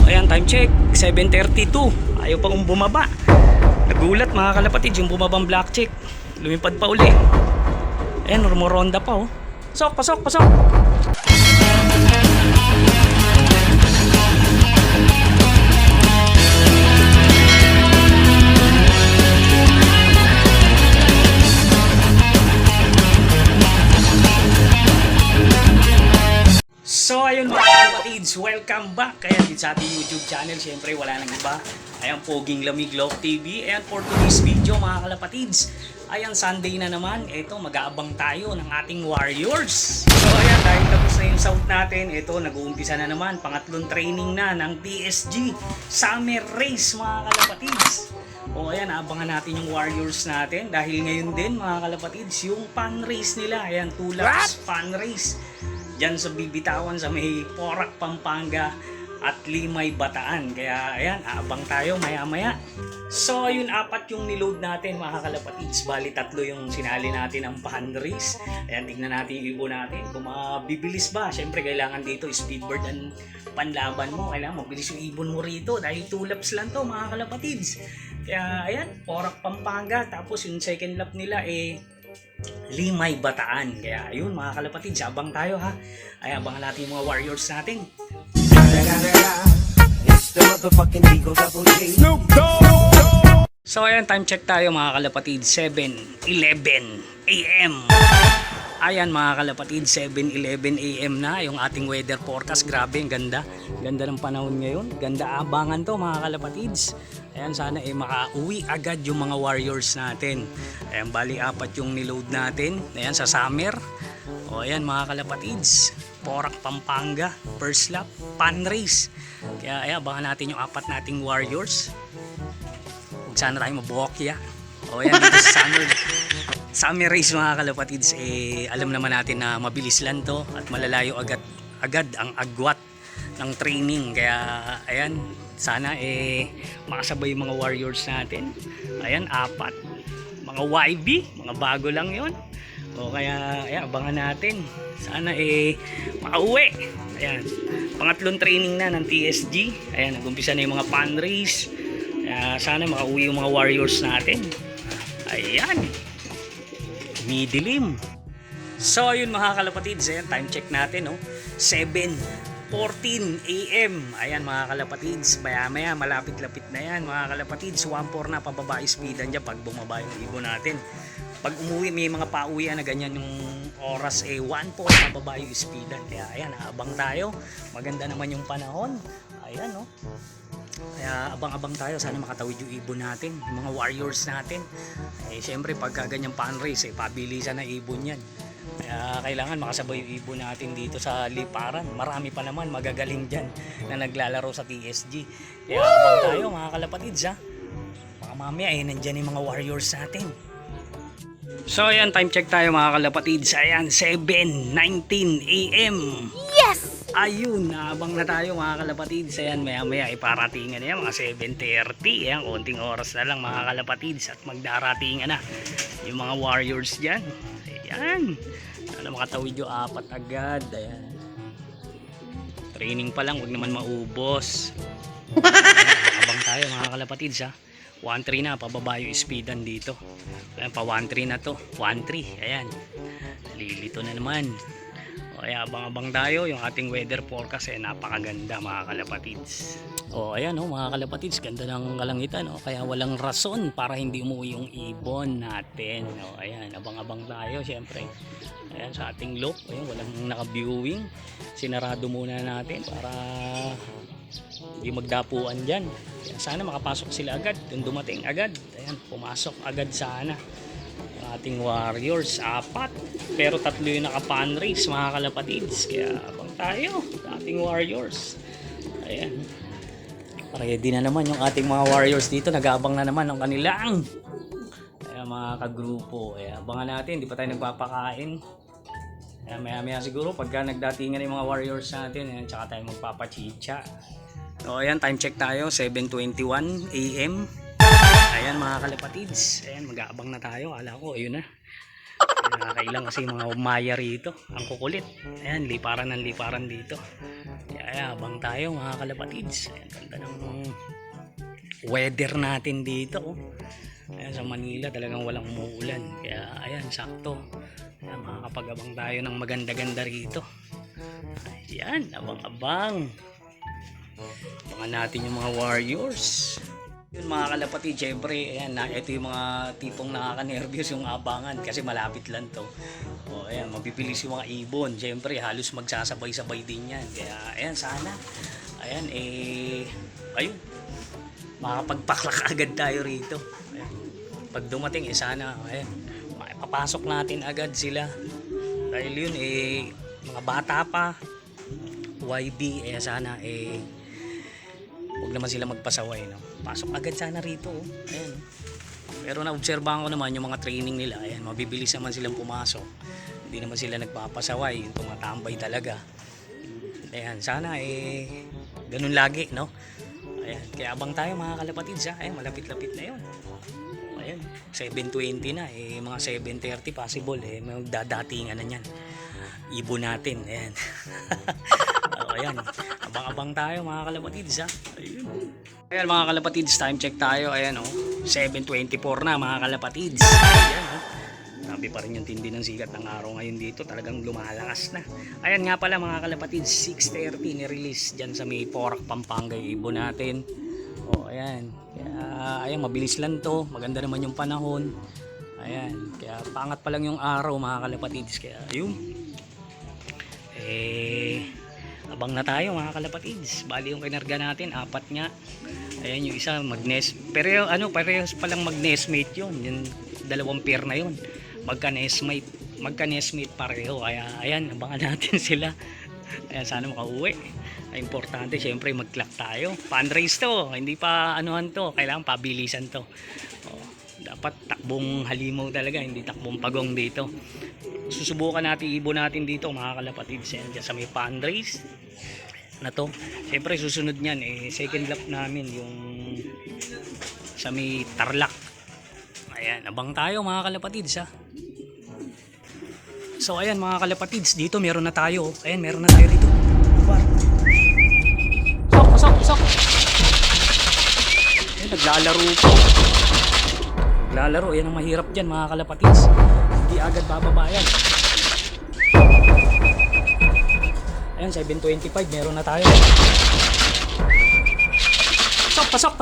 Ayan, time check, 7:32. Ayaw pang bumaba. Nagulat mga kalapatid yung bumabang black check. Lumipad pa uli. Ayan, rumoronda pa oh. Pasok, pasok, pasok. So ayun mga kapatids, welcome back kaya dito sa ating YouTube channel. Siyempre wala nang iba. Ayan, Poging Lamig Love TV. Ayan, for today's video mga kalapatids, ayan, Sunday na naman. Ito, mag-aabang tayo ng ating Warriors. So ayan, dahil tapos na yung south natin, ito, nag-uumpisa na naman. Pangatlong training na ng TSG Summer Race mga kalapatids. O ayan, abangan natin yung Warriors natin. Dahil ngayon din mga kalapatids, yung fan race nila. Ayan, 2 laps fan race. Diyan sa bibitawan sa may Porac, Pampanga at Limay, Bataan. Kaya ayan, aabang tayo maya maya. So ayun, 4 yung niload natin mga kalapatids. Bali 3 yung sinali natin ang fan race. Ayan, tignan natin yung ibon natin kung mabibilis ba. Siyempre kailangan dito speedbird ang panlaban mo. Kailangan mabilis yung ibon mo rito dahil 2 laps lang to mga kalapatids. Kaya ayan, Porac, Pampanga. Tapos yung second lap nila Limay, Bataan. Kaya ayun mga kalapatids, abang tayo ha. Ay abangan natin yung mga Warriors natin. So ayan, time check tayo mga kalapatids, 7:11 AM. Ayan mga kalapatids, 7:11 AM na yung ating weather forecast. Grabe, ang ganda. Ganda ng panahon ngayon. Ganda abangan to mga kalapatids. Ayan, sana makauwi agad yung mga Warriors natin. Ayan, bali 4 yung niload natin. Ayan, sa summer. O ayan mga kalapatids, Porac, Pampanga, first lap, fan race. Kaya ayan, abangan natin yung 4 nating Warriors. Huwag sana tayo mabokya. O ayan, dito sa summer race mga kalapatids, alam naman natin na mabilis lang to at malalayo agad ang agwat ng training. Kaya ayan, sana makasabay yung mga Warriors natin. Ayan, 4 mga YB, mga bago lang yon. O kaya ayan, abangan natin. Sana makauwi. Ayan, pangatlong training na ng TSG. Ayan, nag-umpisa na yung mga fan race. Sana makauwi yung mga Warriors natin. Ayan, midilim. So ayun mga kalapatids, ayan, time check natin 7:14 AM. Ayan mga kalapatids, maya malapit-lapit na yan mga kalapatids. 1-4 na pababa speedan dyan pag bumaba yung ibon natin. Pag umuwi may mga pauwian na ganyan yung oras 1-4 pababa yung speedan. Kaya ayan, abang tayo. Maganda naman yung panahon. Ayan kaya abang-abang tayo, sana makatawid yung ibon natin, yung mga Warriors natin. Siyempre pagka ganyang fan race pabilisan na ibon yan. Kaya kailangan makasabay yung ibon natin dito sa liparan. Marami pa naman magagaling dyan na naglalaro sa TSG. Kaya abang tayo mga kalapatids ha. Baka mamaya nandyan yung mga Warriors natin. So ayan, time check tayo mga kalapatids. Ayan, 7:19 AM. Yes! Ayun, naabang na tayo mga kalapatids. Ayan, maya iparatingan na yan, mga 7:30. Ayan, konting oras na lang mga kalapatids at magdaratingan na yung mga Warriors dyan. Ayan, sana makatawid yung 4 agad. Ayan, training pa lang, huwag naman maubos. Ayan, abang tayo mga kalapatids ha. 1-3 na, pababa yung speedan dito. Ayan, pa 1-3 na to, 1-3. Ayan, nalilito na naman. Kaya abang-abang tayo, yung ating weather forecast napakaganda mga kalapatids. Ayan mga kalapatids, ganda ng kalangitan kaya walang rason para hindi umuwi yung ibon natin. Ayan, abang-abang tayo syempre. Ayan, sa ating loop, ayan, walang naka-viewing. Sinarado muna natin para hindi magdapuan dyan. Kaya sana makapasok sila agad, yung dumating agad. Ayan, pumasok agad sana ating Warriors, 4 pero 3 yung naka-fan race mga kalapatids. Kaya abang tayo sa ating Warriors. Ayan, ready na naman yung ating mga Warriors dito. Nag-aabang na naman ng kanilang mga kagrupo. Abangan natin, di pa tayo nagpapakain. Maya siguro pagka nagdatingan yung mga Warriors natin, tsaka tayo magpapachicha. So ayan, time check tayo, 7:21 AM. Ayan mga kalapatids, ayan, mag-aabang na tayo. Akala ko ayun na. Nakakailang kasi mga umaya rito. Ang kukulit. Ayan, liparan ng liparan dito. Kaya abang tayo mga kalapatids. Ayan, ganda ng weather natin dito. Oh. Ayan, sa Manila talagang walang umuulan. Kaya ayan, sakto. Ayan, makakapag-abang tayo ng maganda-ganda rito. Ayan, abang-abang. Abangan natin yung mga warriors. Yun mga kalapatid, syempre, ayan, ito yung mga tipong nakaka-nervyos yung abangan kasi malapit lang to. O, ayan, mabibilis yung mga ibon. Syempre, halos magsasabay-sabay din yan. Kaya, ayan, sana. Ayan, ayun, makapagpaklak agad tayo rito. Ayan. Pag dumating, sana, ayan, makapasok natin agad sila. Dahil yun, mga bata pa, YB, sana, huwag naman sila magpasaway, no? Pasok agad sana rito, oh. Ayan. Pero naobserbahan ko naman yung mga training nila, ayan, mabibilis naman silang pumasok. Hindi naman sila nagpapasaway, yung tumatambay talaga. Ayan, sana ganun lagi, no? Ayan, kaya abang tayo mga kalapatids, ha? Ayan, malapit-lapit na yun. Ayan, 7:20 na, mga 7:30 possible, magdadatingan na yan. Ibon natin, ayan. Ayan, abang-abang tayo mga kalapatids, ha? Ayun. Ayan mga kalapatids, time check tayo. Ayan, 7:24 na mga kalapatids. Ayan, grabe pa rin yung tindi ng sikat ng araw ngayon dito. Talagang lumalakas na. Ayan nga pala mga kalapatids, 6:30 ni-release dyan sa may Porac, Pampanga yung ibon natin. Ayan. Kaya, ayan, mabilis lang to. Maganda naman yung panahon. Ayan, kaya pangat pa lang yung araw mga kalapatids. Kaya, ayun. Abang na tayo mga kalapatids. Bali yung kinarga natin, 4 nga. Ayan yung isa mag-nest. Pero parehas palang mag-nestmate yun. Yung 2 pair na yun. Magka-nestmate pareho. Kaya ayan, abangan natin sila. Ayan, sana makauwi. Importante syempre mag-clock tayo. Fundraise to. Hindi pa anuhan to. Kailangan pabilisan to. Dapat takbong halimaw talaga. Hindi takbong pagong dito. Susubukan natin ibon natin dito mga kalapatids. Yan dyan sa may fundraise na to. Siyempre susunod nyan second lap namin yung sa may Tarlac. Ayan, abang tayo mga kalapatids, ha. So ayan mga kalapatids, dito meron na tayo. Ayan, meron na tayo dito. Pasok. Ayan, naglalaro po. Naglalaro, yan ang mahirap dyan mga kalapatids. Hindi agad bababayan. Ayan, 7:25, meron na tayo. Pasok.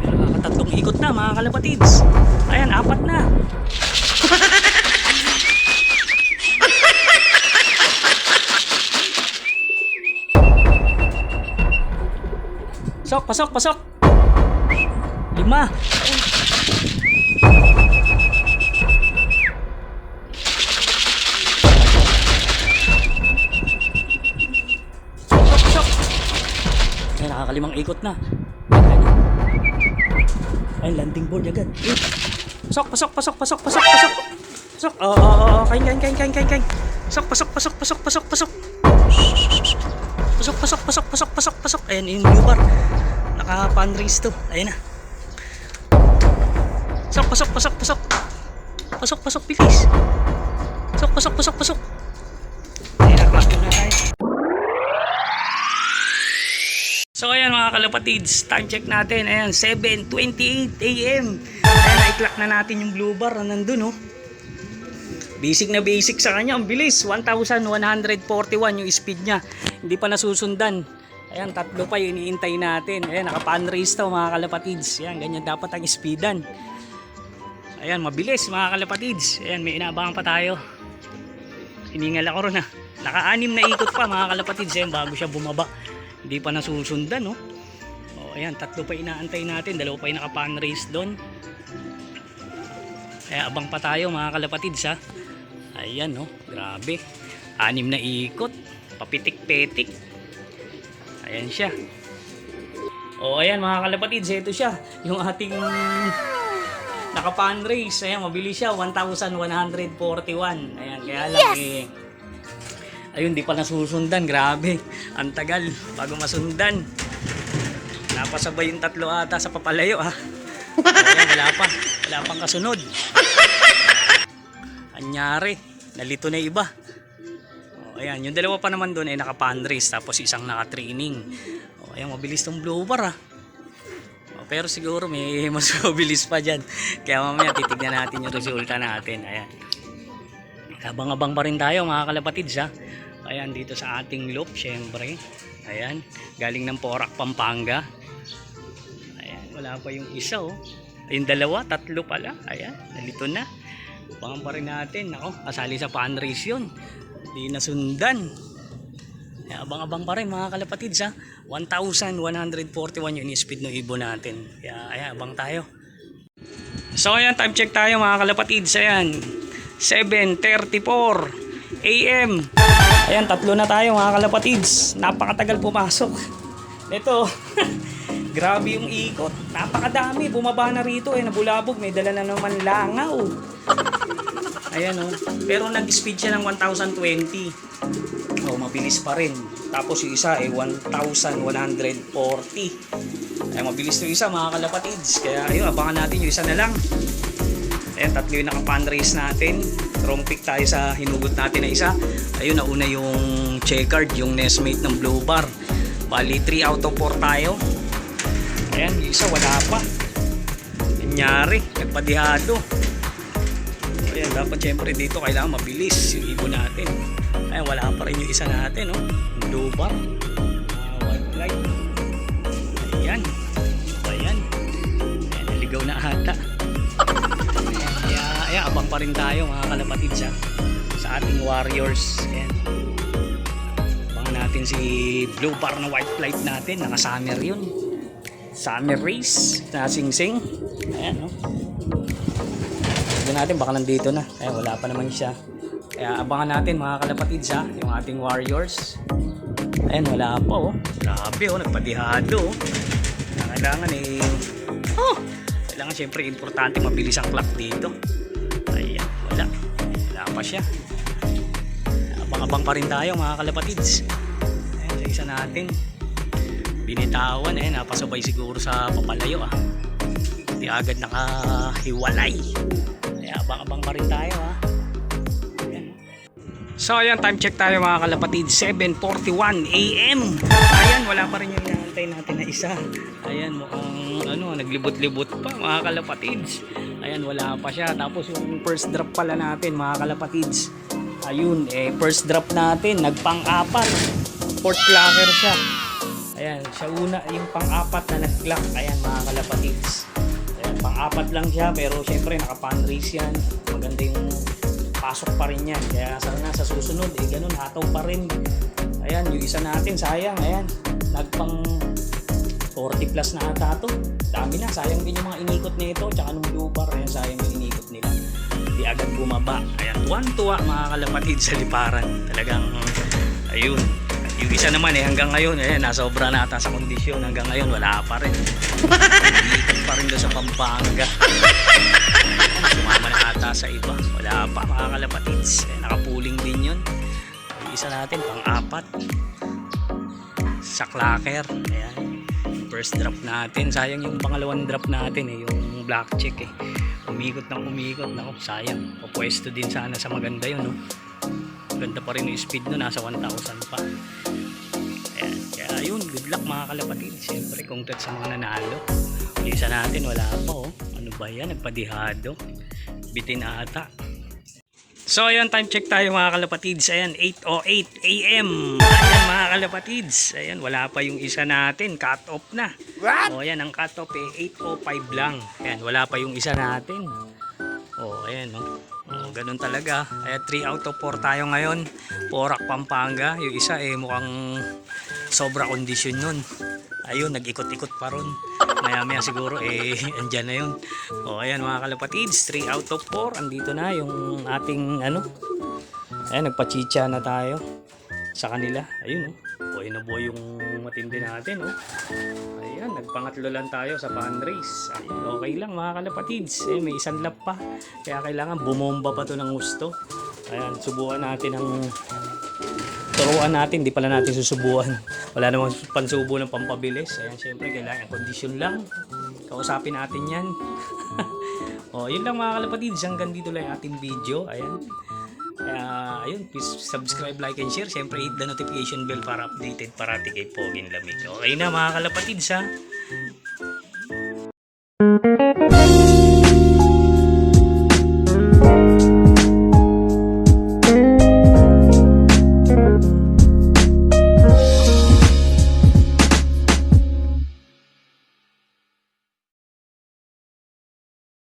Nakakatatlong ikot na mga kalapatids. Ayan, 4 na. Pasok. 5. Ay, nakakalimang ikot na. Ay, landing board agad. Pasok. Kain. Pasok. Ayan, yung blue bar. Naka-fundraise to. Ayan na. Pasok, bilis. Pasok. Ayan, naklas na tayo. So ayan mga kalapatids, time check natin. Ayan, 7:28 AM. Ayan, na-clock na natin yung blue bar na nandun, Basic na basic sa kanya, ang bilis. 1,141 yung speed niya. Hindi pa nasusundan. Ayan, 3 pa yung iniintay natin. Ayan, naka-fundraise to mga kalapatids. Ayan, ganyan dapat ang speedan. Ayan, mabilis mga kalapatids. Ayan, may inaabangan pa tayo. Hiningal ako ron, Naka-6 na ikot pa mga kalapatids. Ayan, bago siya bumaba. Hindi pa nasusundan, ayan, 3 pa inaantay natin. 2 pa yung naka-fundraise doon. Kaya abang pa tayo mga kalapatids, ha. Ayan, grabe. 6 na ikot. Papitik-petik. Ayan siya. Ayan mga kalapatids, ito siya. Yung ating naka-fundraise. Ayan, mabili siya. 1,141. Ayan, kaya lang ayun, di pa nasusundan. Grabe. Ang tagal bago masundan. napasabay yung tatlo ata sa papalayo ha. Ayan, wala pang kasunod. Anyari, nalito na iba. Ayan, yung dalawa pa naman doon ay naka-fundraise tapos isang naka-training. Ayan, mabilis tong blower pero siguro may mas mabilis pa dyan. Kaya mamaya titignan natin yung resulta natin. Ayan. Abang-abang pa rin tayo mga kalapatids ha. Ayan, dito sa ating loop syempre. Ayan, galing ng Porac, Pampanga. Ayan, wala pa yung isa yung dalawa, tatlo pala. Ayan, nalito na. Abangan pa rin natin. Ako, kasali sa fundraise yun. Di nasundan. Abang-abang pa rin mga kalapatids ha. 1,141 yung speed ng ibon natin. Kaya ayan, abang tayo. So ayan, time check tayo mga kalapatids. Ayan, 7:34 AM. Ayan, tatlo na tayo mga kalapatids. Napakatagal pumasok. Ito, grabe yung ikot. Napakadami. Bumaba na rito nabulabog. May dala na naman langaw. Ayan pero nag-speed siya ng 1,020. Mabilis pa rin. Tapos yung isa 1,140. Ay mabilis yung isa mga kalapatids. Kaya ayun, abangan natin yung isa na lang. Ayan, tatlo yung naka-fundraise natin. Wrong pick tayo sa hinugot natin na isa. Ayun, nauna yung checkered, yung nestmate ng blue bar. Bali 3 out of 4 tayo. Ayan, yung isa wala pa. Nangyari, nagpadihado. Ayan, dapat syempre dito kailangan mabilis yung ibon natin. Ayan, wala pa rin yung isa natin blue bar, white light. Ayan, ayan, naligaw na ata. Ayan, abang pa rin tayo mga kalapatids sa ating warriors. Ayan, abangan natin si blue bar na white light natin. Naka summer yun, summer race na sing-sing. Ayan tignan natin baka nandito na. Ayan, wala pa naman siya. Kaya abangan natin mga kalapatids yung ating warriors. Ayan, wala pa grabe nagpadihado kailangan kailangan syempre importante mabilis ang clock dito. Ayan, wala pa siya. Abang-abang pa rin tayo mga kalapatids. Ayan, sa isa natin binitawan napasabay siguro sa papalayo hindi agad nakahiwalay. Kaya abang-abang pa rin tayo So ayan, time check tayo mga kalapatids, 7:41 AM. Ayan, wala pa rin yung inaantay natin na isa. Ayan, mukhang naglibot-libot pa mga kalapatids. Ayan, wala pa siya. Tapos yung first drop pala natin mga kalapatids. Ayun, first drop natin, nagpang-apat. Fourth clacker siya. Ayan, siya una, yung pang-apat na nag-clock. Ayan mga kalapatids. Ayan, pang-apat lang siya, pero syempre naka-fundraise yan. Maganda yung pasok pa rin yan. Kaya sana sa susunod ganun, hataw pa rin. Ayan, yung isa natin sayang. Ayan, nagpang 40 plus na ata to. Dami na, sayang din yung mga inikot nito. Tsaka nung blue bar, ayan, sayang yung inikot nila. Di agad bumaba. Ayan, tuwan-tuwa mga kalapatid sa liparan. Talagang ayun. Yung isa naman hanggang ngayon nasobra na ata sa kondisyon. Hanggang ngayon wala pa rin. Inikot pa rin doon sa Pampanga. Sumama na ata sa iba. Wala pa mga kalapatids. Nakapuling din yun. Yung isa natin pang-apat sa clacker. Ayan, first drop natin. Sayang yung pangalawang drop natin yung black check umikot ng umikot. Naku, sayang. Papwesto din sana sa maganda yun Ganda pa rin yung speed nasa 1,000 pa. Ayan, kaya yun, good luck mga kalapatids. Siyempre congrats sa mga nanalo. Yung isa natin wala pa ano ba yan, nagpadihado, bitin ata. So ayan, time check tayo mga kalapatids. Ayan, 8:08 AM. Ayan mga kalapatids. Ayan, wala pa yung isa natin, cut off na. Ayan, ang cut off 8:05 lang. Ayan, wala pa yung isa natin. Ayan ganun talaga. Ayan, 3 out of 4 tayo ngayon. Porac, Pampanga. Yung isa mukhang sobra kondisyon nun. Ayun, nag-ikot-ikot pa ron. Maya-maya siguro andyan na yun. Ayan mga kalapatids, 3 out of 4. Andito na yung ating ayan, nagpachicha na tayo sa kanila. Ayun buhay na buhay yung matindi natin Ayan, nagpangatlo lang tayo sa fundraise. Ayan, okay lang mga kalapatids. May isang lap pa. Kaya kailangan bumomba pa to ng gusto. Ayan, subukan natin ang turuan natin, di pala natin susubuan. Wala namang pansubo ng pampabilis. Ayan, syempre, kailangan condition lang. Kausapin natin yan. O, yun lang mga kalapatids. Hanggang dito lang yung ating video. Ayan. Ayun, please subscribe, like, and share. Syempre, hit the notification bell para updated parati kay Poging Lamig. Okay na mga kalapatids ha.